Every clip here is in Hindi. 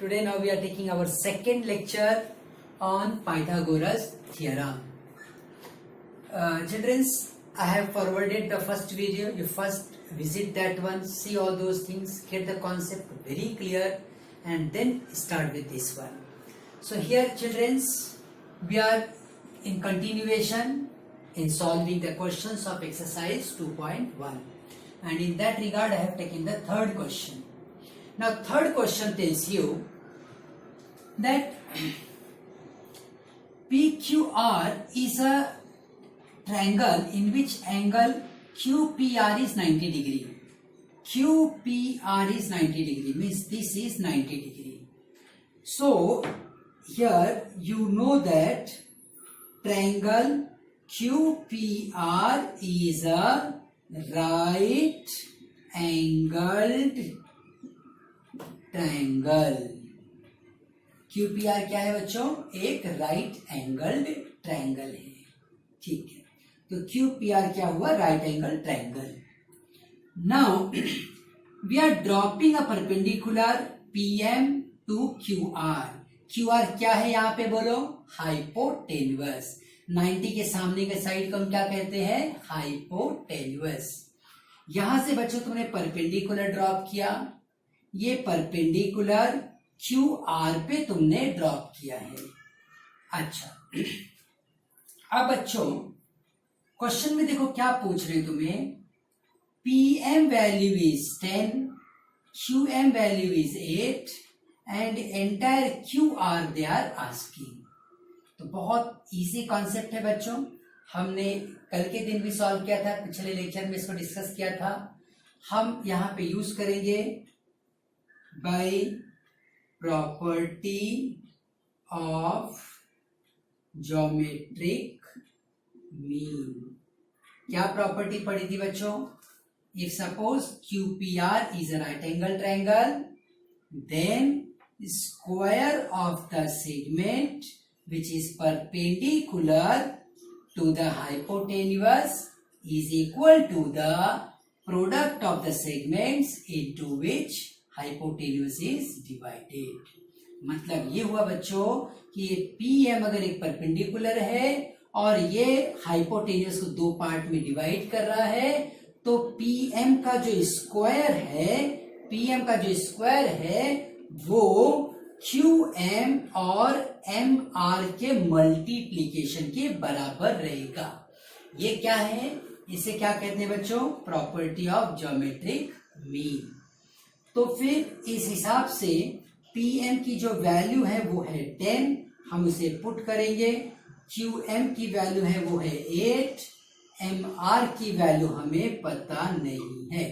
Today now we are taking our second lecture on Pythagoras theorem. Children, I have forwarded the first video. You first visit that one, see all those things, get the concept very clear, and then start with this one. So here, children, we are in continuation in solving the questions of exercise 2.1, and in that regard I have taken the third question. Now third question tells you that PQR is a triangle in which angle QPR is 90 degree. QPR is 90 degree, means this is 90 degree. So here you know that triangle QPR is a right angled triangle. QPR क्या है बच्चों? एक राइट एंगल्ड ट्रायंगल है. ठीक है, तो QPR क्या हुआ? Right angle triangle. Now we are dropping a perpendicular PM to QR. QR क्या है यहाँ पे बोलो? हाइपोटेन्यूअस. 90 के सामने के साइड को हम क्या कहते हैं? हाइपोटेन्यूअस. यहां से बच्चों तुमने परपेंडिकुलर ड्रॉप किया, ये परपेंडिकुलर QR पे तुमने ड्रॉप किया है. अच्छा, अब बच्चों क्वेश्चन में देखो क्या पूछ रहे तुम्हें. PM value is 10, QM value is 8 and entire QR they are asking. तो बहुत इजी कॉन्सेप्ट है बच्चों. हमने कल के दिन भी सॉल्व किया था, पिछले लेक्चर में इसको डिस्कस किया था. हम यहाँ पे यूज करेंगे by property of geometric mean. क्या प्रॉपर्टी पढ़ी थी बच्चों? If suppose QPR is a right angle triangle, then square of the segment which is perpendicular to the hypotenuse is equal to the product of the segments into which hypotenuse is divided. मतलब ये हुआ बच्चों कि ये PM अगर एक परपेंडिकुलर है और ये हाइपोटेन्यूस को दो पार्ट में डिवाइड कर रहा है, तो PM का जो स्क्वायर है वो QM और MR के मल्टीप्लीकेशन के बराबर रहेगा. ये क्या है? इसे क्या कहते हैं बच्चों? Property of geometric mean. तो फिर इस हिसाब से PM की जो वैल्यू है वो है 10, हम उसे पुट करेंगे. QM की वैल्यू है वो है 8, MR की वैल्यू हमें पता नहीं है,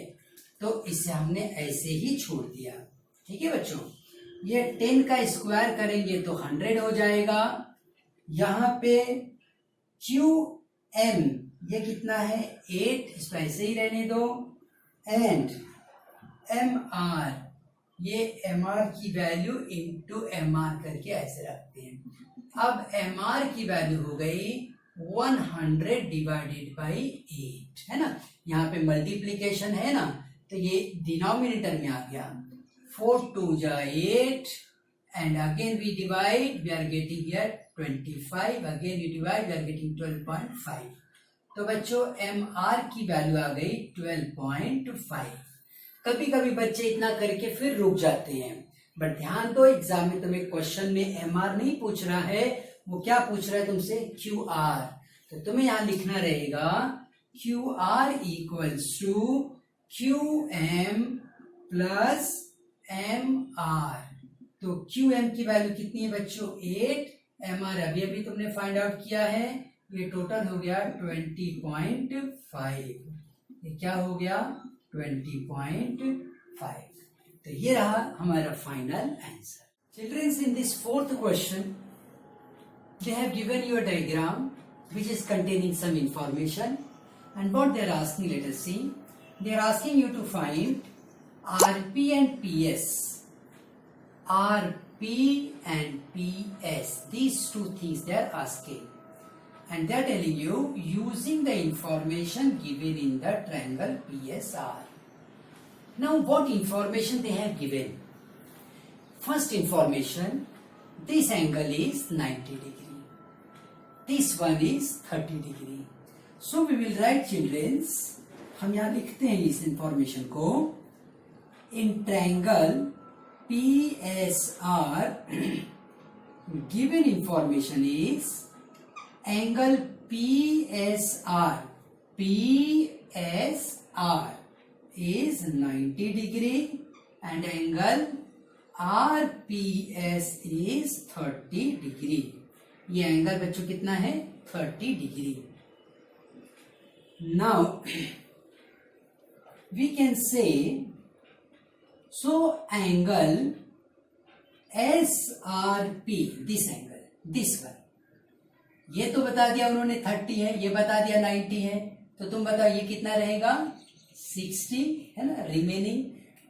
तो इसे हमने ऐसे ही छोड़ दिया. ठीक है बच्चों, ये 10 का स्क्वायर करेंगे तो 100 हो जाएगा. यहाँ पे QM ये कितना है? 8, इसको ऐसे ही रहने दो. एंड MR, ये MR की वैल्यू इंटू MR करके ऐसे रखते हैं. अब MR की वैल्यू हो गई 100 डिवाइडेड बाई 8, है ना. यहाँ पे मल्टीप्लीकेशन है ना, तो ये डिनोमिनेटर में आ गया. 4 2 8 and again we divide, we are getting here 25. Again we divide, we are getting 12.5. तो बच्चों MR की वैल्यू आ गई 12.5. कभी कभी बच्चे इतना करके फिर रुक जाते हैं, बट ध्यान दो एग्जाम में तुम्हें क्वेश्चन में MR नहीं पूछ रहा है, वो क्या पूछ रहा है तुमसे? QR. तो तुम्हें यहां लिखना रहेगा QR equals to QM plus MR. तो QM की वैल्यू कितनी है बच्चों? 8. MR अभी अभी तुमने फाइंड आउट किया है, ये टोटल हो गया 20.5. ये क्या हो गया? 20.5. तो ये रहा हमारा final answer. Childrens, in this fourth question they have given you a diagram which is containing some information, and what they are asking, let us see. They are asking you to find RP and PS. RP and PS, these two things they are asking, and they are telling you using the information given in the triangle PSR. Now what information they have given? first information, this angle is 90 degree. This one is 30 degree. So we will write childrens, हम यहाँ लिखते हैं इस इंफॉर्मेशन को. In triangle PSR, given information is angle PSR is 90 degree and angle RPS is 30 degree. ये एंगल बच्चों कितना है? 30 degree. Now we can say, so angle SRP, this angle, this one, ये तो बता दिया उन्होंने 30 है, ये बता दिया 90 है, तो तुम बताओ ये कितना रहेगा? 60 है ना. Remaining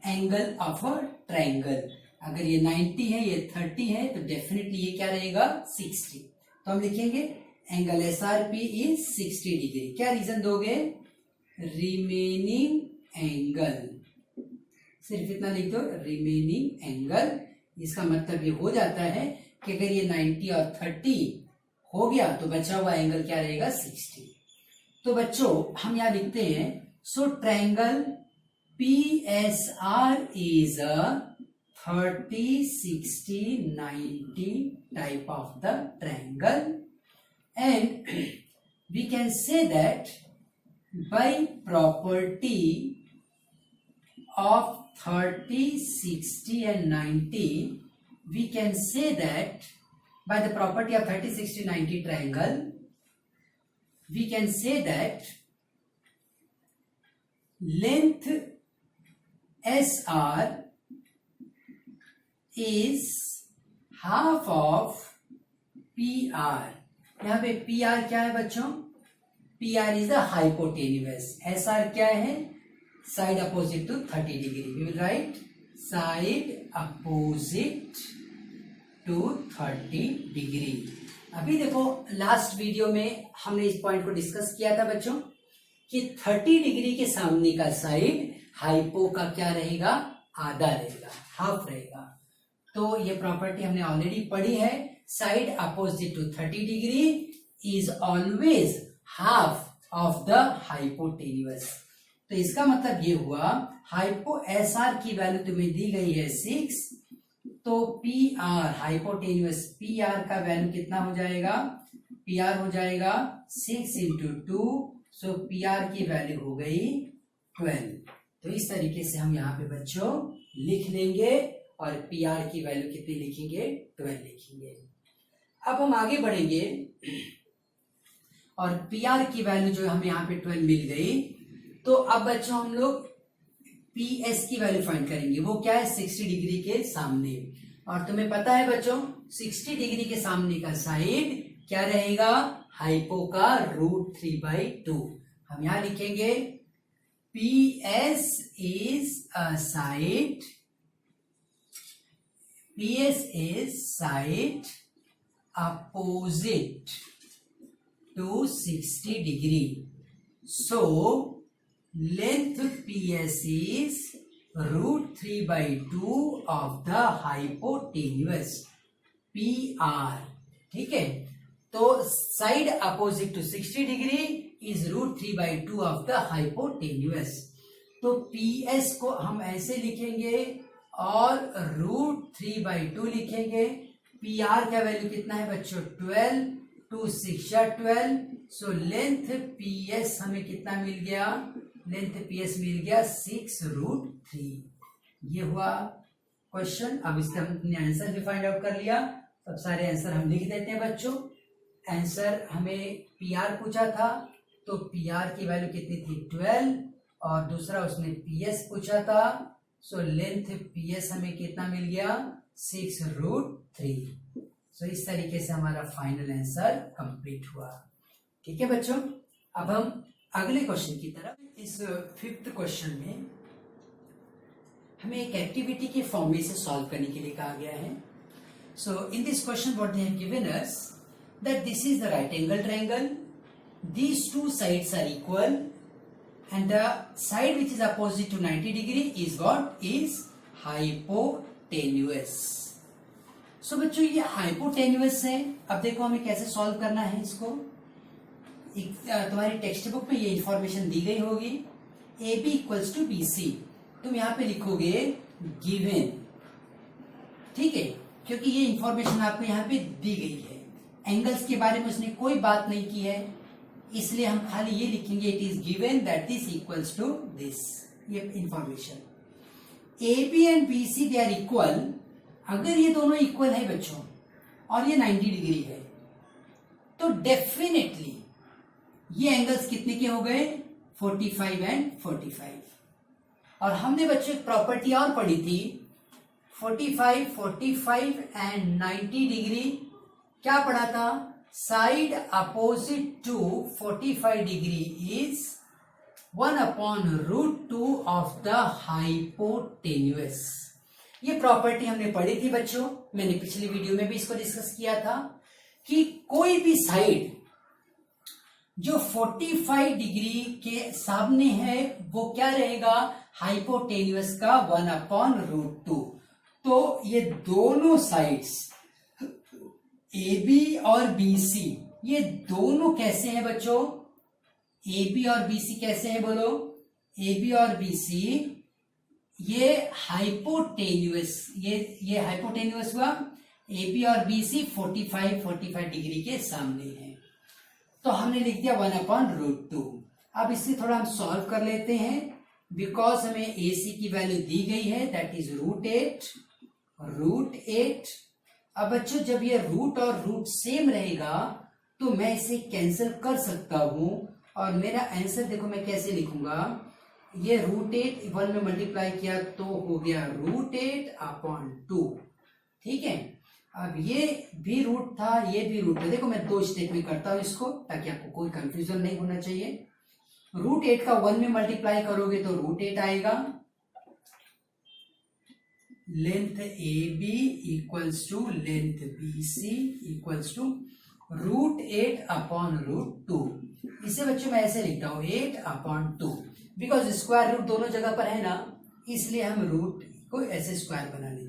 angle of a triangle, अगर ये 90 है, ये 30 है, तो डेफिनेटली ये क्या रहेगा? 60. तो हम लिखेंगे एंगल SRP इज 60 डिग्री. क्या रीजन दोगे? रिमेनिंग एंगल, सिर्फ इतना लिख दो, रिमेनिंग एंगल. इसका मतलब ये हो जाता है कि अगर ये 90 और 30 हो गया तो बचा हुआ एंगल क्या रहेगा? 60. तो बच्चों हम यहां लिखते हैं, सो triangle PSR is a 30, 60, 90 type of the triangle, and we can say that by property of 30, 60 and 90, we can say that by the property of 30, 60, 90 triangle, we can say that length SR is half of PR. यहाँ पे PR क्या है बच्चों? PR is the hypotenuse. SR क्या है? Side opposite to 30 degree. We will write side opposite to 30 degree. अभी देखो लास्ट वीडियो में हमने इस पॉइंट को डिस्कस किया था बच्चों कि 30 डिग्री के सामने का साइड हाइपो का क्या रहेगा? आधा रहेगा, हाफ रहेगा. तो ये प्रॉपर्टी हमने ऑलरेडी पढ़ी है. Side opposite to 30 degree is always half of the hypotenuse. तो इसका मतलब ये हुआ, हाइपो SR की वैल्यू तुम्हें दी गई है 6, तो PR हाइपोटेन्यूअस PR का वैल्यू कितना हो जाएगा? PR हो जाएगा 6 into 2, सो PR की वैल्यू हो गई 12. तो इस तरीके से हम यहाँ पे बच्चों लिख लेंगे और PR की वैल्यू कितनी लिखेंगे? 12 लिखेंगे. अब हम आगे बढ़ेंगे और PR की वैल्यू जो हमें यहाँ पे 12 मिल गई, तो अब बच्चों हम लोग PS की वैल्यू फाइंड करेंगे. वो क्या है? 60 डिग्री के सामने. और तुम्हें पता है बच्चों 60 डिग्री के सामने का साइड क्या रहेगा? हाइपो का √3/2. हम यहां लिखेंगे PS is a side, PS is side opposite to 60 degree. So length PS is √3/2 of the hypotenuse PR. ठीक है, तो side opposite to 60 degree is √3/2 of the hypotenuse. तो PS को हम ऐसे लिखेंगे और √3/2 लिखेंगे. PR का वैल्यू कितना है बच्चों? 12, 2 6 12. सो लेंथ PS हमें कितना मिल गया? लेंथ PS मिल गया 6√3. ये हुआ क्वेश्चन. अब इसका हमने आंसर भी फाइंड आउट कर लिया. अब सारे आंसर हम लिख देते हैं बच्चों. आंसर हमें PR पूछा था, तो PR की वैल्यू कितनी थी? 12, और दूसरा उसने PS पूछा था, सो लेंथ PS हमें कितना मिल गया? 6√3. सो इस तरीके से हमारा फाइनल आंसर कंप्लीट हुआ. ठीक है बच्चों, अब हम अगले क्वेश्चन की तरफ. इस 5th क्वेश्चन में हमें एक एक्टिविटी के फॉर्म में से सॉल्व करने के लिए कहा गया है. So in this question what they have given us, that this is the right angle triangle, these two sides are equal and the side which is opposite to 90 degree is what? Is hypotenuse. हाइपोटेन्यूअस। सो बच्चों ये हाइपोटेन्यूअस है। अब देखो हमें कैसे सॉल्व करना है इसको। तुम्हारी टेक्स्ट बुक में ये इंफॉर्मेशन दी गई होगी, A B equals to B C. तुम यहां पे लिखोगे गिवन, ठीक है, क्योंकि ये इंफॉर्मेशन आपको यहाँ पे दी गई है। एंगल्स के बारे में उसने कोई बात नहीं की है, इसलिए हम खाली ये लिखेंगे it is given that this equals to this. ये information A B and B C they are equal. अगर ये दोनों इक्वल है बच्चों और ये 90 डिग्री है तो डेफिनेटली ये एंगल्स कितने के हो गए, 45 एंड 45। और हमने बच्चों एक प्रॉपर्टी और पढ़ी थी, 45, 45 एंड 90 डिग्री। क्या पढ़ा था, side opposite to 45 degree is 1/√2 of the hypotenuse. ये प्रॉपर्टी हमने पढ़ी थी बच्चों, मैंने पिछली वीडियो में भी इसको डिस्कस किया था कि कोई भी साइड जो 45 डिग्री के सामने है वो क्या रहेगा, हाइपोटेन्यूअस का 1/√2। तो ये दोनों साइड्स ए बी और बी सी, ये दोनों कैसे हैं बच्चों, ए बी और बी सी कैसे हैं बोलो, ए बी और बी सी ये हाइपोटेन्यूअस, ये हाइपोटेन्यूअस हुआ, ए बी और बी सी 45 डिग्री के सामने है। तो हमने लिख दिया 1/√2। अब इसे थोड़ा हम सॉल्व कर लेते हैं, बिकॉज हमें ए सी की वैल्यू दी गई है दैट इज √8। अब बच्चों जब ये रूट और रूट सेम रहेगा तो मैं इसे कैंसिल कर सकता हूं और मेरा आंसर देखो मैं कैसे लिखूंगा, ये √8 1 में मल्टीप्लाई किया तो हो गया √8/2, ठीक है। अब ये भी रूट था, ये भी रूट है। देखो मैं 2 स्टेप में करता हूं इसको ताकि आपको कोई कंफ्यूजन नहीं होना चाहिए। √8 का 1 में मल्टीप्लाई करोगे तो √8 आएगा, length A B equals to length B C equals to √8/√2। इसे बच्चों मैं ऐसे लिखता हूं 8/2, बिकॉज स्क्वायर रूट दोनों जगह पर है ना, इसलिए हम रूट को ऐसे स्क्वायर बना लेते हैं।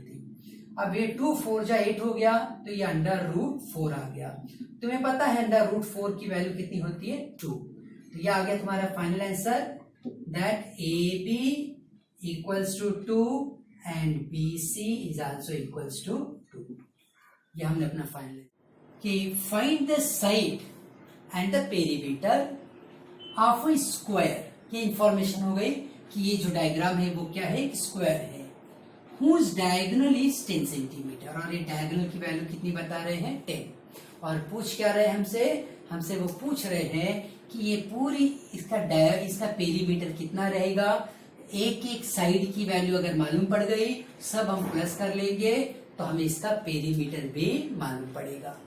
अब ये 2 4 जा 8 हो गया तो ये √4 आ गया। तुम्हें पता है √4 की वैल्यू कितनी होती है, 2। तो ये आ गया तुम्हारा final answer that A B equals to 2 and B C is also equals to 2। ये हमने अपना फाइनल कि find the side and the perimeter of a square. ये इंफॉर्मेशन हो गई कि ये जो डायग्राम है वो क्या है, स्क्वायर है, whose diagonal is 10 सेंटीमीटर। और ये डायगोनल की वैल्यू कितनी बता रहे हैं, 10। और पूछ क्या रहे हैं हमसे वो पूछ रहे हैं कि ये पूरी इसका पेरीमीटर कितना रहेगा। एक एक साइड की वैल्यू अगर मालूम पड़ गई, सब हम प्लस कर लेंगे तो हमें इसका पेरीमीटर भी मालूम पड़ेगा।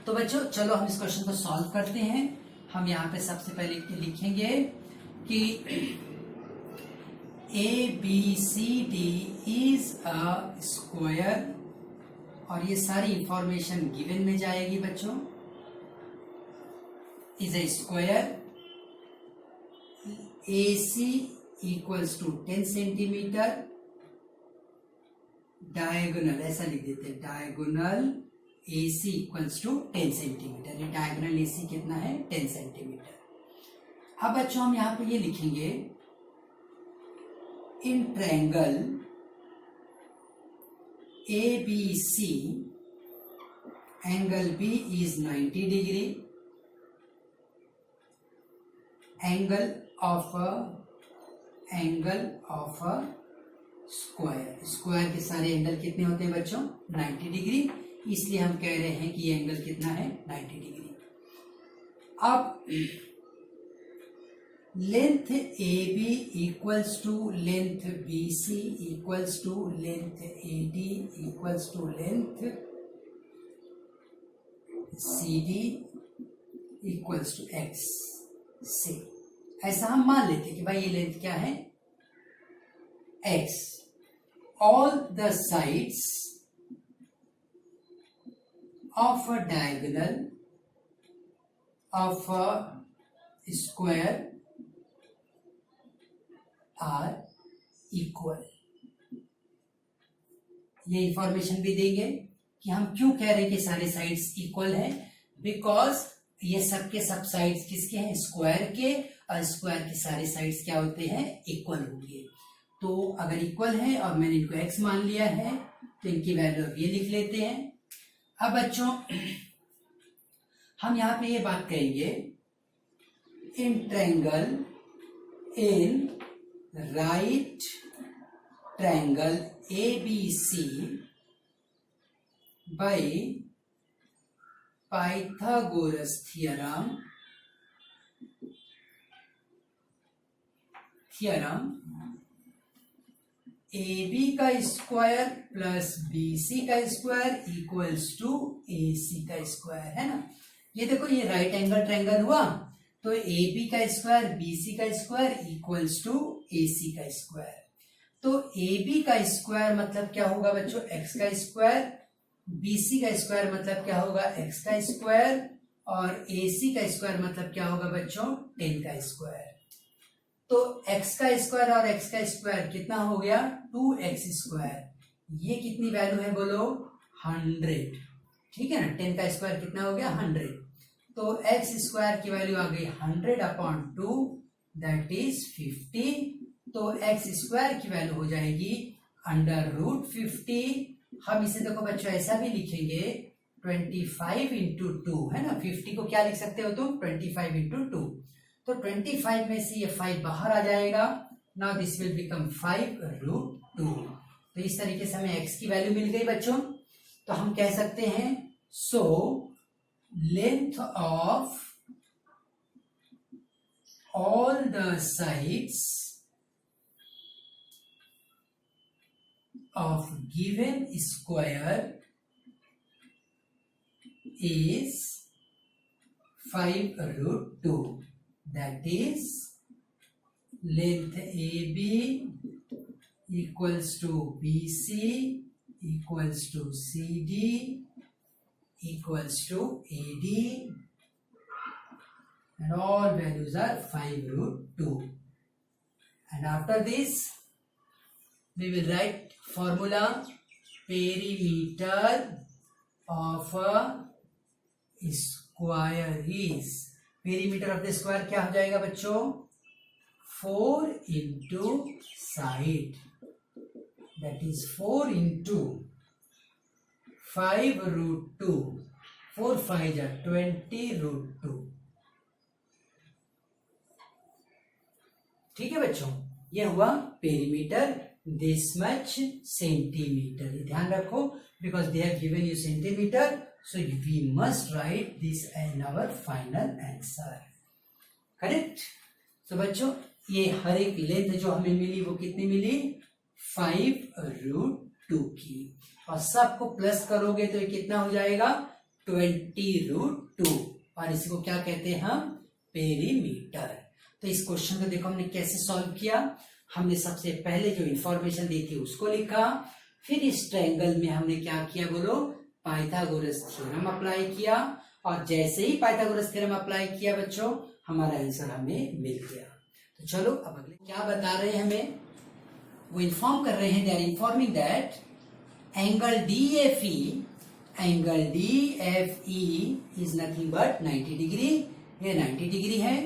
तो बच्चों चलो हम इस क्वेश्चन को सॉल्व करते हैं। हम यहाँ पे सबसे पहले लिखेंगे कि ABCD is a square, और ये सारी इंफॉर्मेशन गिवन में जाएगी बच्चों। Is a square, AC equals to 10 centimetre, diagonal ऐसा लिख देते हैं, diagonal AC equals to 10 centimetre. ये डायगोनल AC कितना है, 10 सेंटीमीटर। अब बच्चों हम यहाँ पे ये लिखेंगे in triangle ABC, angle B is 90 degree, angle of a square के सारे एंगल कितने होते हैं बच्चों, 90 डिग्री, इसलिए हम कह रहे हैं कि ये एंगल कितना है, 90 डिग्री। अब length AB equals to length BC equals to length AD equals to length CD equals to X से, ऐसा हम मान लेते हैं कि भाई ये लेंथ क्या है, X। All the sides of a diagonal of a square are equal। ये इंफॉर्मेशन भी देंगे कि हम क्यों कह रहे हैं कि सारे साइड्स इक्वल है, बिकॉज ये सब के सब साइड्स किसके हैं, स्क्वायर के, और स्क्वायर के सारे साइड्स क्या होते हैं, इक्वल होंगे। तो अगर इक्वल है और मैंने इनको x मान लिया है तो इनकी वैल्यू अब ये लिख लेते हैं। अब बच्चों हम यहाँ पे ये बात करेंगे, in triangle, in right triangle ABC by Pythagoras theorem AB का स्क्वायर प्लस BC का स्क्वायर इक्वल्स टू AC का स्क्वायर, है ना। ये देखो ये राइट एंगल ट्रायंगल हुआ, तो AB का स्क्वायर BC का स्क्वायर इक्वल्स टू AC का स्क्वायर। तो AB का स्क्वायर मतलब क्या होगा बच्चों, x का स्क्वायर, BC का स्क्वायर मतलब क्या होगा, x का स्क्वायर, और AC का स्क्वायर मतलब क्या होगा बच्चों, 10 का स्क्वायर। तो x का स्क्वायर और x का स्क्वायर कितना हो गया, 2x स्क्वायर। ये कितनी वैल्यू है बोलो, 100, ठीक है ना। 10 का स्क्वायर कितना हो गया, 100। तो x स्क्वायर की वैल्यू आ गई 100/2, दैट इज 50। तो x स्क्वायर की वैल्यू हो जाएगी √50। हम इसे देखो बच्चों ऐसा भी लिखेंगे 25 इंटू 2, है ना। 50 को क्या लिख सकते हो तुम, 25 इंटू 2। तो 25 में से ये 5 बाहर आ जाएगा, नाउ दिस विल बिकम 5√2। तो इस तरीके से हमें x की वैल्यू मिल गई बच्चों। तो हम कह सकते हैं, so length of all the sides of given square is 5√2, that is length AB equals to BC equals to CD equals to AD, and all values are 5√2. And after this we will write formula, perimeter of a square is, perimeter of the square क्या हो जाएगा बच्चों, 4 into side, that is 4 into 5√2, 4 5 are 20√2। ठीक है बच्चों, ये हुआ पेरीमीटर, दिस मच सेंटीमीटर। ध्यान रखो, because they have given you centimetre, so we must write this as our final answer, correct. तो बच्चों ये हर एक लेंथ जो हमें मिली वो कितनी मिली, 5√2 की, और सबको प्लस करोगे तो ये कितना हो जाएगा, 20√2, और इसी को क्या कहते हैं हम, पेरीमीटर। तो इस क्वेश्चन को देखो हमने कैसे सॉल्व किया। हमने सबसे पहले जो इंफॉर्मेशन दी थी उसको लिखा, फिर इस ट्रायंगल में हमने क्या किया बोलो, पाइथागोरस थ्योरम अप्लाई किया, और जैसे ही पाइथागोरस थ्योरम अप्लाई किया बच्चों हमारा आंसर हमें मिल गया। तो चलो अब अगले क्या बता रहे हैं हमें, वो इन्फॉर्म कर रहे हैं, they are informing that angle DFE is nothing but 90 degree, ये 90 डिग्री है।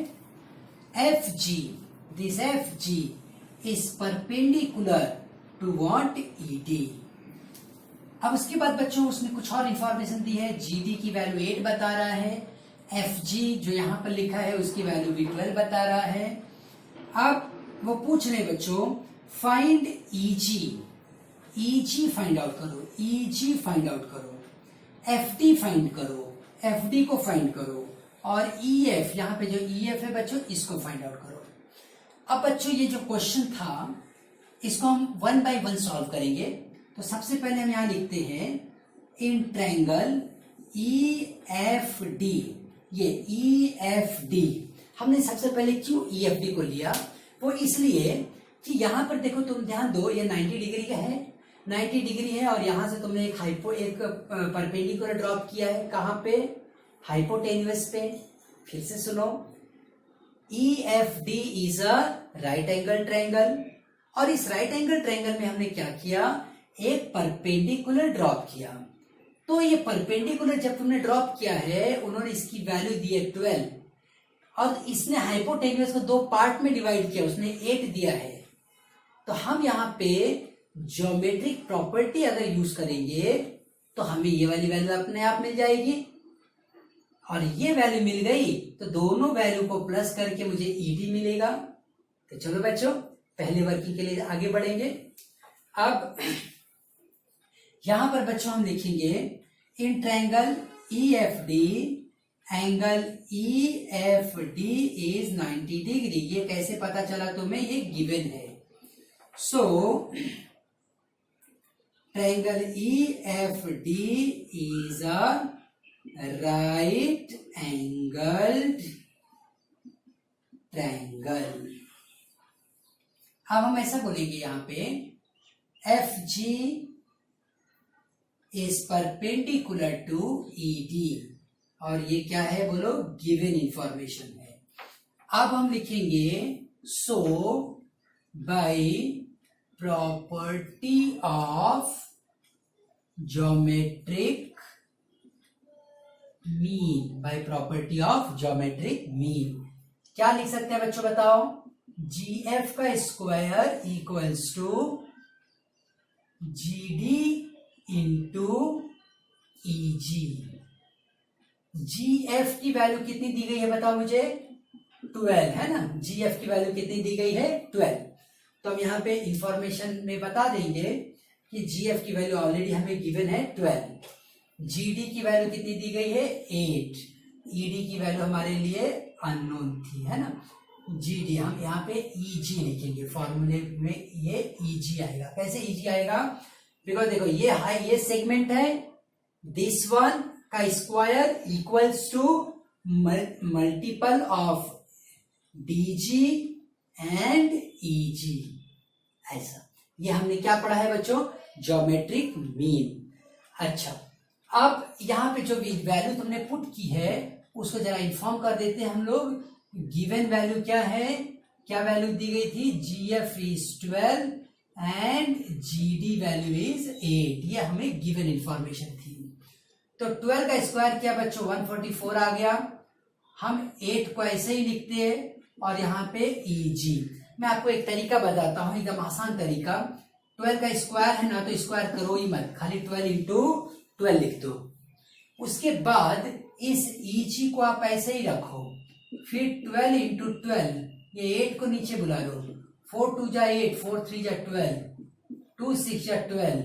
This FG is perpendicular to what, ED। अब उसके बाद बच्चों उसने कुछ और इंफॉर्मेशन दी है, GD की वैल्यू 8 बता रहा है, FG जो यहां पर लिखा है उसकी वैल्यू भी 12 बता रहा है। अब वो पूछ रहे बच्चों फाइंड EG फाइंड आउट करो, EG फाइंड आउट करो, FD फाइंड करो, FD को फाइंड करो, और EF यहाँ पे जो EF है बच्चों इसको फाइंड आउट करो। अब बच्चों ये जो क्वेश्चन था इसको हम 1 by 1 सॉल्व करेंगे। तो सबसे पहले हम यहां लिखते हैं इन ट्रायंगल EFD, ये EFD हमने सबसे पहले क्यों EFD को लिया, वो इसलिए कि यहां पर देखो तुम ध्यान दो, ये 90 डिग्री का है, 90 डिग्री है, और यहां से तुमने एक परपेंडिकुलर ड्रॉप किया है, कहां पे, हाइपोटेन्यूस पे। फिर से सुनो, EFD is a right angle triangle, और इस राइट एंगल ट्रायंगल में हमने क्या किया, एक परपेंडिकुलर ड्रॉप किया, तो ये परपेंडिकुलर जब तुमने ड्रॉप किया है, उन्होंने इसकी वैल्यू दी है 12 और इसने हाइपोटेन्यूस को 2 पार्ट में डिवाइड किया, उसने 8 दिया है। तो हम यहाँ पे ज्योमेट्रिक प्रॉपर्टी अगर यूज करेंगे तो हमें ये वाली वैल्यू अपने आप मिल जाएगी, और ये वैल्यू मिल गई तो दोनों वैल्यू को प्लस करके मुझे ईडी मिलेगा। तो चलो बच्चों पहले वर्किंग के लिए आगे बढ़ेंगे। अब यहां पर बच्चों हम लिखेंगे in triangle EFD angle EFD is 90 degree. ये कैसे पता चला तुम्हें? ये गिवन है। So triangle EFD is a right angled triangle. अब हम ऐसा बोलेंगे यहां पे FG is perpendicular to ED, और ये क्या है बोलो? गिवन इंफॉर्मेशन है। अब हम लिखेंगे so by property of geometric mean, by property of geometric mean क्या लिख सकते हैं बच्चों बताओ? GF का square equals to GD into EG। GF की वैल्यू कितनी दी गई है बताओ मुझे? 12 है ना। GF की वैल्यू कितनी दी गई है? 12। तो हम यहाँ पे इंफॉर्मेशन में बता देंगे कि GF की वैल्यू ऑलरेडी हमें गिवन है 12। GD की वैल्यू कितनी दी गई है? 8। ED की वैल्यू हमारे लिए अननोन थी, है ना। GD हम यहाँ पे EG लिखेंगे, फॉर्मूले में ये EG आएगा। कैसे EG आएगा? बिकॉज देखो ये सेगमेंट है, दिस वन का square equals to multiple of DG and EG। ऐसा ये हमने क्या पढ़ा है बच्चों? Geometric mean. अच्छा, अब यहाँ पे जो वैल्यू तुमने पुट की है उसको जरा इन्फॉर्म कर देते हैं हम लोग। गिवन वैल्यू क्या है? क्या वैल्यू दी गई थी? GF is 12 and GD value is 8। ये हमें गिवन इंफॉर्मेशन थी। तो 12 का स्क्वायर क्या बच्चों? 144 आ गया। हम 8 को ऐसे ही लिखते हैं और यहाँ पे EG। मैं आपको एक तरीका बताता हूँ, एकदम आसान तरीका। 12 का स्क्वायर है ना, तो स्क्वायर करो ही मत, खाली 12 इंटू 12 लिख दो। उसके बाद इस EG को आप ऐसे ही रखो, फिर 12 इंटू 12, ये 8 को नीचे बुला लो। 4 2 जा 8, 4 3 जा 12, 2 6 जा 12।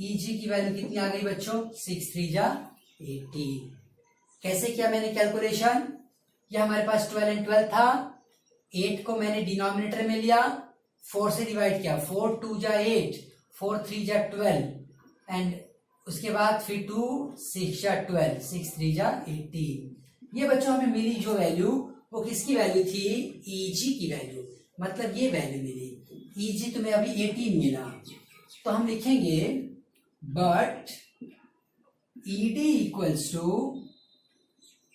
EG की वैल्यू कितनी आ गई बच्चों? 6 3 जा 18। कैसे किया मैंने कैलकुलेशन? ये हमारे पास 12 एंड 12 था, 8 को मैंने डिनोमिनेटर में लिया, 4 से डिवाइड किया, 4 2 जा 8, 4 3 जा 12, एंड उसके बाद फिर 2 6 जा 12, 6 3 जा 18। ये बच्चों हमें मिली जो वैल्यू, वो किसकी वैल्यू थी? EG की वैल्यू, मतलब ये वैल्यू मिली। EG तुम्हें अभी 18 मिला, तो हम लिखेंगे but ED equals to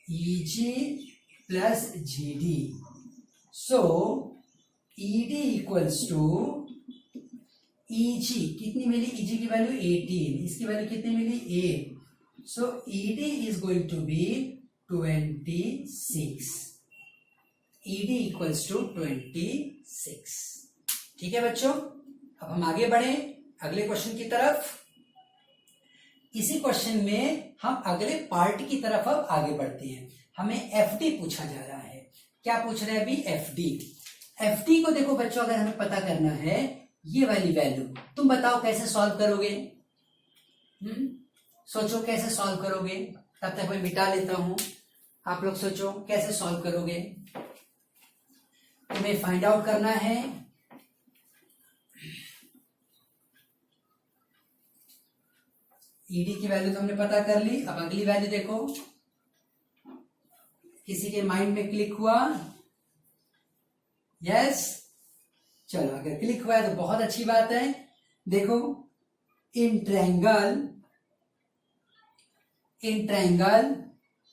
EG plus GD। So ED equals to EG कितनी मिली? EG की वैल्यू 18, इसकी वैल्यू कितनी मिली? 8। So ED is going to be 26। ED equals to 26। ठीक है बच्चों, अब हम आगे बढ़े अगले क्वेश्चन की तरफ। इसी क्वेश्चन में हम अगले पार्ट की तरफ अब आगे बढ़ते हैं। हमें FD पूछा जा रहा है। क्या पूछ रहे हैं अभी? FD को देखो बच्चों, अगर हमें पता करना है ये वाली वैल्यू, तुम बताओ कैसे सॉल्व करोगे? सोचो कैसे सॉल्व करोगे। तब तक मैं मिटा लेता हूं, आप लोग सोचो कैसे सॉल्व करोगे। तुम्हें फाइंड आउट करना है ED की वैल्यू तुमने पता कर ली। अब अगली वैल्यू देखो, किसी के माइंड में क्लिक हुआ? यस, चलो अगर क्लिक हुआ है तो बहुत अच्छी बात है। देखो in triangle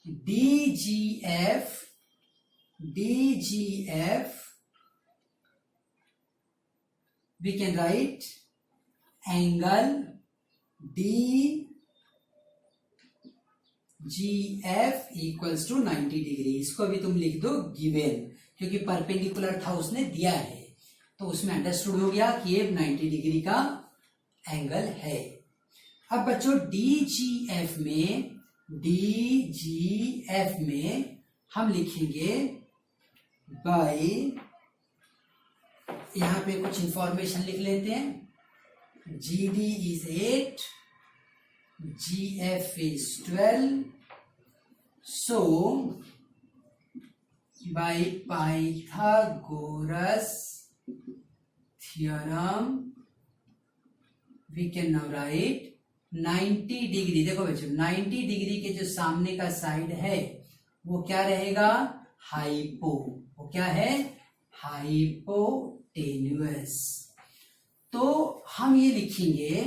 DGF we can write angle D G F equals to 90 degree. इसको भी तुम लिख दो गिवन, क्योंकि परपेंडिकुलर था उसने दिया है, तो उसमें अंडरस्टूड हो गया कि ये 90 डिग्री का एंगल है। अब बच्चों डी जी एफ में हम लिखेंगे बाय, यहां पे कुछ इंफॉर्मेशन लिख लेते हैं। G D is 8, G F is 12, so by Pythagoras theorem we can now write 90 degree. देखो बच्चों 90 डिग्री के जो सामने का साइड है वो क्या रहेगा, हाइपो। वो क्या है, हाइपोटेन्यूअस। तो हम ये लिखेंगे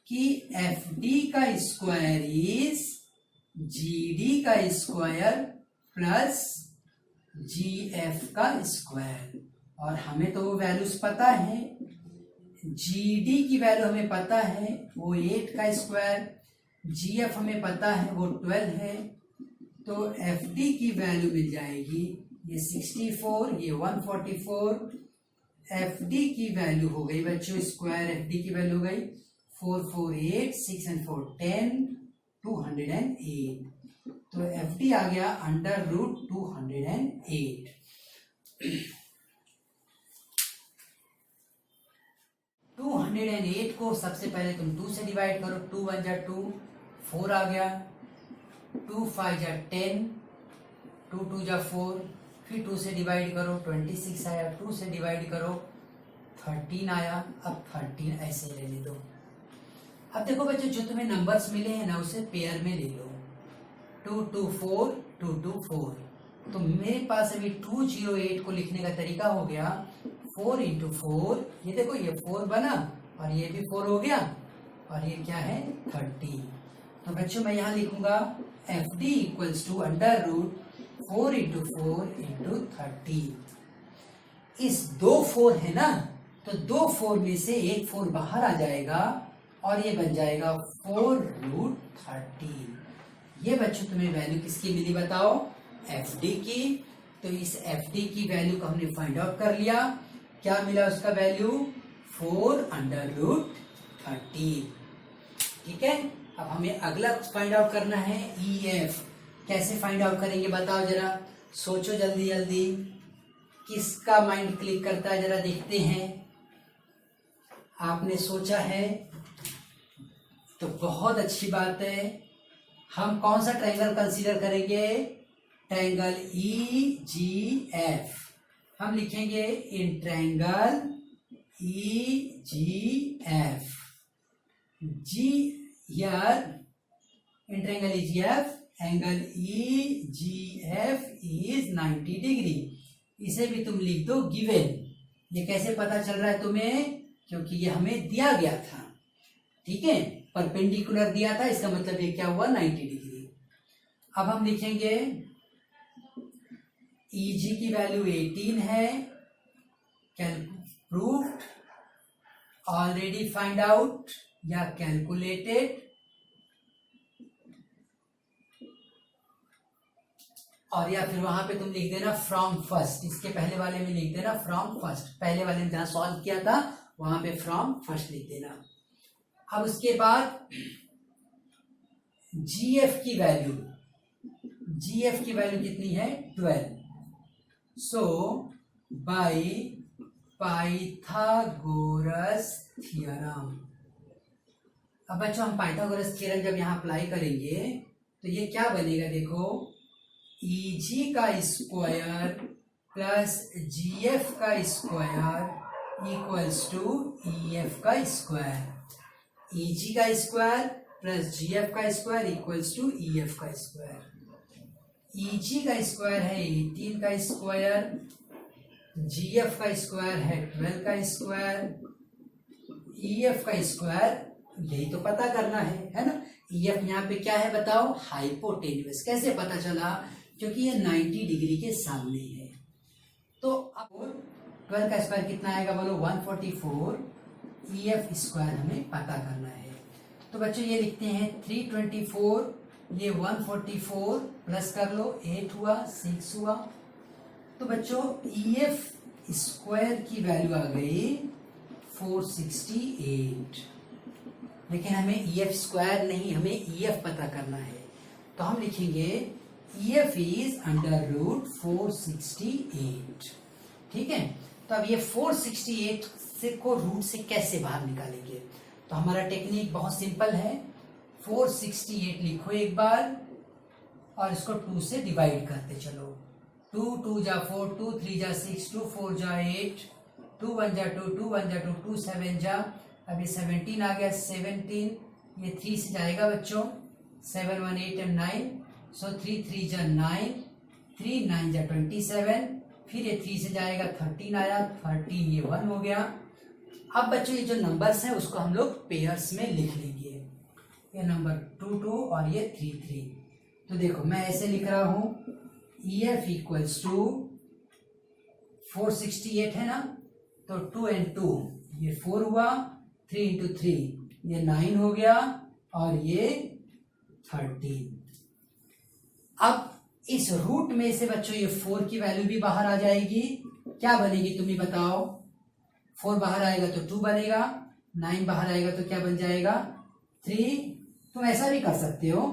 कि एफ डी का स्क्वायर इज जी डी का स्क्वायर प्लस जी एफ का स्क्वायर। और हमें तो वो वैल्यूज पता है, जी डी की वैल्यू हमें पता है वो 8 का स्क्वायर, जी एफ हमें पता है वो 12 है, तो एफ डी की वैल्यू मिल जाएगी ये 64, ये 144। एफ डी की वैल्यू हो गई बच्चों, स्क्वायर एफ डी की वैल्यू हो गई 4 4 8, 6 and 4 10, 208। तो एफ डी आ गया अंडर रूट 208। 208 को सबसे पहले तुम 2 से डिवाइड करो, 2 1 जा 2, 4 आ गया, 2 5 जा 10, 2 2 जा 4, फिर 2 से डिवाइड करो 26 आया, 2 से डिवाइड करो 13 आया। अब 13 ऐसे लेने दो। अब देखो बच्चों जो तुम्हें नंबर्स मिले हैं ना उसे पेयर में ले लो, 2 2 4 2 2 4। तो मेरे पास अभी 208 को लिखने का तरीका हो गया 4 इंटू 4, ये देखो ये 4 बना और ये भी 4 हो गया और ये क्या है 30। तो बच्चों मैं यहाँ लिखूंगा F D equals to under root 4 into 4 into 30। इस 2 4 है ना, तो 2 4 में से एक 4 बाहर आ जाएगा और ये बन जाएगा 4 रूट 30। ये बच्चों तुम्हें वैल्यू किसकी मिली बताओ, एफ डी की। तो इस एफ डी की वैल्यू को हमने फाइंड आउट कर लिया, क्या मिला उसका वैल्यू 4 अंडर रूट 30। ठीक है, अब हमें अगला फाइंड आउट करना है ई एफ। कैसे फाइंड आउट करेंगे बताओ जरा, सोचो जल्दी जल्दी, किसका माइंड क्लिक करता है जरा देखते हैं। आपने सोचा है तो बहुत अच्छी बात है। हम कौन सा ट्रायंगल कंसीडर करेंगे, ट्रायंगल ई जी एफ। हम लिखेंगे in triangle E G F, G here in triangle E G F angle E G F is 90 degree. इसे भी तुम लिख दो गिवन। ये कैसे पता चल रहा है तुम्हें, क्योंकि ये हमें दिया गया था। ठीक है, परपेंडिकुलर दिया था, इसका मतलब ये क्या हुआ 90 डिग्री। अब हम लिखेंगे ई जी की वैल्यू 18 है, प्रूव्ड, ऑलरेडी फाइंड आउट या कैलकुलेटेड। और या फिर वहां पे तुम लिख देना फ्रॉम फर्स्ट, इसके पहले वाले में लिख देना फ्रॉम फर्स्ट, पहले वाले में जहां सॉल्व किया था वहां पे फ्रॉम फर्स्ट लिख देना। अब उसके बाद जीएफ की वैल्यू, जीएफ की वैल्यू कितनी है 12। सो बाय पाइथागोरस थ्योरम। अब बच्चों हम पाइथागोरस थ्योरम जब यहां अप्लाई करेंगे तो ये क्या बनेगा, देखो ई जी का स्क्वायर प्लस जी एफ का square equals to E F का स्क्वायर। ई जी का स्क्वायर प्लस जी एफ का square equals to E F का स्क्वायर। ई जी का स्क्वायर है 18 का स्क्वायर, जी एफ का स्क्वायर है 12 का स्क्वायर, ई एफ का स्क्वायर यही तो पता करना है ना। ई एफ यहाँ पे क्या है बताओ, हाइपोटेन्यूअस। कैसे पता चला, क्योंकि ये 90 डिग्री के सामने है। तो अब 12 का स्क्वायर कितना आएगा बोलो 144। ई एफ स्क्वायर हमें पता करना है। तो बच्चों ये लिखते हैं 324, ये 144 प्लस कर लो 8 हुआ 6 हुआ। तो बच्चों EF स्क्वायर की वैल्यू आ गई 468, लेकिन हमें EF स्क्वायर नहीं, हमें EF पता करना है। तो हम लिखेंगे EF इज अंडर रूट 468। ठीक है, तो अब ये 468 से को रूट से कैसे बाहर निकालेंगे? तो हमारा टेक्निक बहुत सिंपल है। 468 लिखो एक बार और इसको 2 से डिवाइड करते चलो। 2 2 जा 4, 2 3 जा 6, 2 4 जा 8, 2 1 जा 2, 2 1 जा 2, 2 7 जा, अभी 17 आ गया 17, ये 3 से जाएगा बच्चों, 7 1 8 and 9, सो 3 3 जा 9, 3 9 जा 27, फिर ये 3 से जाएगा 13 आया, 13 ये 1 हो गया। अब बच्चों ये जो नंबर्स हैं उसको हम लोग पेयर्स में लिख लेंगे, ये नंबर 2 2 और ये 3 3। तो देखो मैं ऐसे लिख रहा हूं EF इक्वल्स टू 468 है ना, तो 2 and 2 ये 4 हुआ, 3 into 3 ये 9 हो गया और ये 13। अब इस रूट में से बच्चों ये 4 की वैल्यू भी बाहर आ जाएगी, क्या बनेगी तुम ही बताओ? 4 बाहर आएगा तो 2 बनेगा, 9 बाहर आएगा तो क्या बन जाएगा 3। तुम ऐसा भी कर सकते हो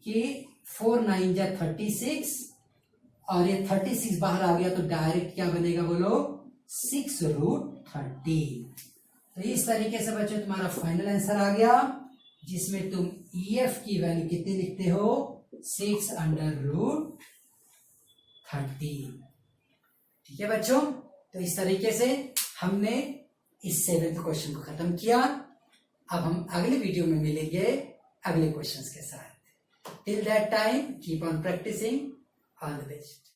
कि 4 9 जा 36 और ये 36 बाहर आ गया तो डायरेक्ट क्या बनेगा बोलो 6 रूट 13। तो इस तरीके से बच्चों तुम्हारा फाइनल आंसर आ गया, जिसमें तुम EF की वैल्यू कितनी लिखते हो 6 अंडर रूट 13। ठीक है बच्चों, तो इस तरीके से हमने इस 7th क्वेश्चन को खत्म किया। अब हम अगले वीडियो में मिलेंगे अगले क्वेश्चंस के साथ। Till that time keep on practising, all the best.